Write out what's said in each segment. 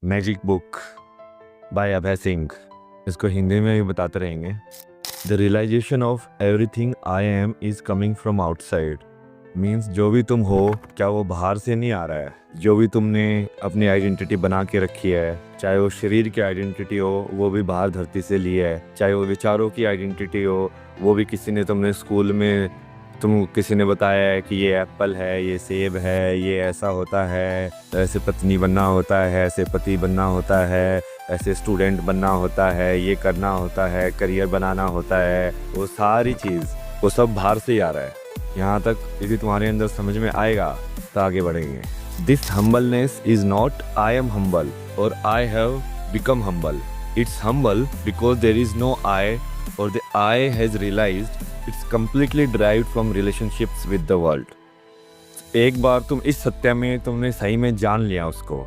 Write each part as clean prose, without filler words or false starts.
Magic book by Abhay Singh, इसको हिंदी में भी बताते रहेंगे। The realization of everything I am is coming from outside. Means जो भी तुम हो क्या वो बाहर से नहीं आ रहा है। जो भी तुमने अपनी आइडेंटिटी बना के रखी है, चाहे वो शरीर की आइडेंटिटी हो वो भी बाहर धरती से ली है, चाहे वो विचारों की आइडेंटिटी हो वो भी किसी ने तुमने स्कूल में किसी ने बताया है कि ये एप्पल है, ये सेब है, ये ऐसा होता है, ऐसे पत्नी बनना होता है, ऐसे पति बनना होता है, ऐसे स्टूडेंट बनना होता है, ये करना होता है, करियर बनाना होता है। वो सारी चीज़ वो सब बाहर से ही आ रहा है। यहाँ तक यदि तुम्हारे अंदर समझ में आएगा तो आगे बढ़ेंगे। This humbleness is not I am humble और I have become humble. It's humble because there is no I और the I has realised it's completely derived from relationships with the world. एक बार तुम इस सत्य में तुमने सही में जान लिया उसको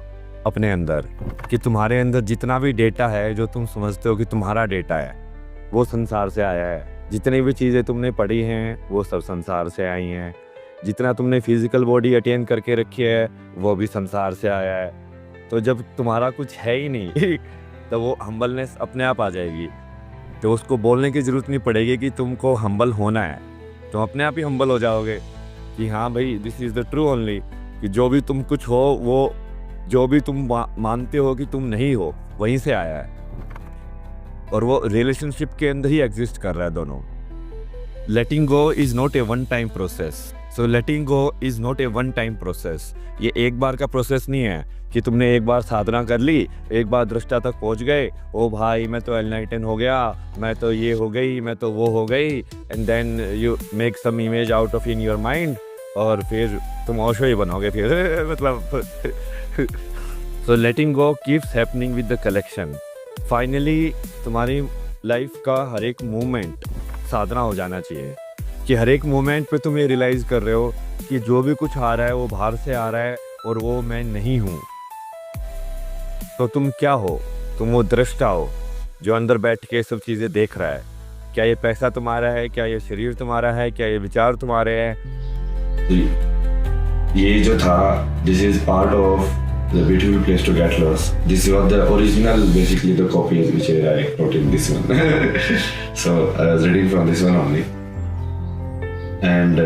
अपने अंदर कि तुम्हारे अंदर जितना भी डेटा है जो तुम समझते हो कि तुम्हारा डेटा है वो संसार से आया है। जितनी भी चीज़ें तुमने पढ़ी हैं वो सब संसार से आई हैं। जितना तुमने फिजिकल बॉडी अटेन करके रखी है वो भी संसार से आया है। तो जब तुम्हारा कुछ है ही नहीं तो वो हम्बलनेस अपने आप आ जाएगी। तो उसको बोलने की ज़रूरत नहीं पड़ेगी कि तुमको हम्बल होना है, तुम अपने आप ही हम्बल हो जाओगे कि हाँ भाई this is the true only. कि जो भी तुम कुछ हो वो जो भी तुम मानते हो कि तुम नहीं हो वहीं से आया है और वो रिलेशनशिप के अंदर ही एग्जिस्ट कर रहा है दोनों। Letting go is not a one time process. So letting go is not a one time process. ये एक बार का प्रोसेस नहीं है कि तुमने एक बार साधना कर ली, एक बार दृष्टा तक पहुंच गए, ओ भाई मैं तो एनलाइटन हो गया, मैं तो ये हो गई, मैं तो वो हो गई, and then you make some image out of in your mind और फिर तुम ओशो ही बनोगे फिर मतलब so letting go keeps happening with the collection. Finally तुम्हारी लाइफ का हर एक मूवमेंट साधना हो जाना चाहिए कि हर एक मोमेंट पे तुम ये रियलाइज़ कर रहे हो कि जो भी कुछ आ रहा है वो बाहर से आ रहा है और वो मैं नहीं हूँ। तो तुम क्या हो? तुम वो दृष्टा हो जो अंदर बैठ के सब चीज़ें देख रहा है। क्या ये पैसा तुम्हारा है? क्या ये शरीर तुम्हारा है? क्या ये विचार तुम्हारे हैं? ये जो था this is part of the beautiful place to get lost. This was the original basically the copies which I wrote in this one. So I was reading from this one only. And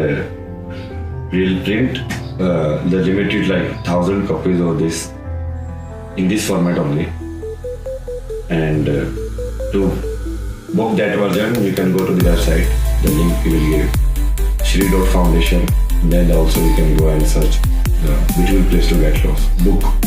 we'll print the limited like 1,000 copies of this in this format only. And to book that version you can go to the website, the link we will give, Shri.Foundation. Then also you can go and search the Beautiful Place to Get Lost book.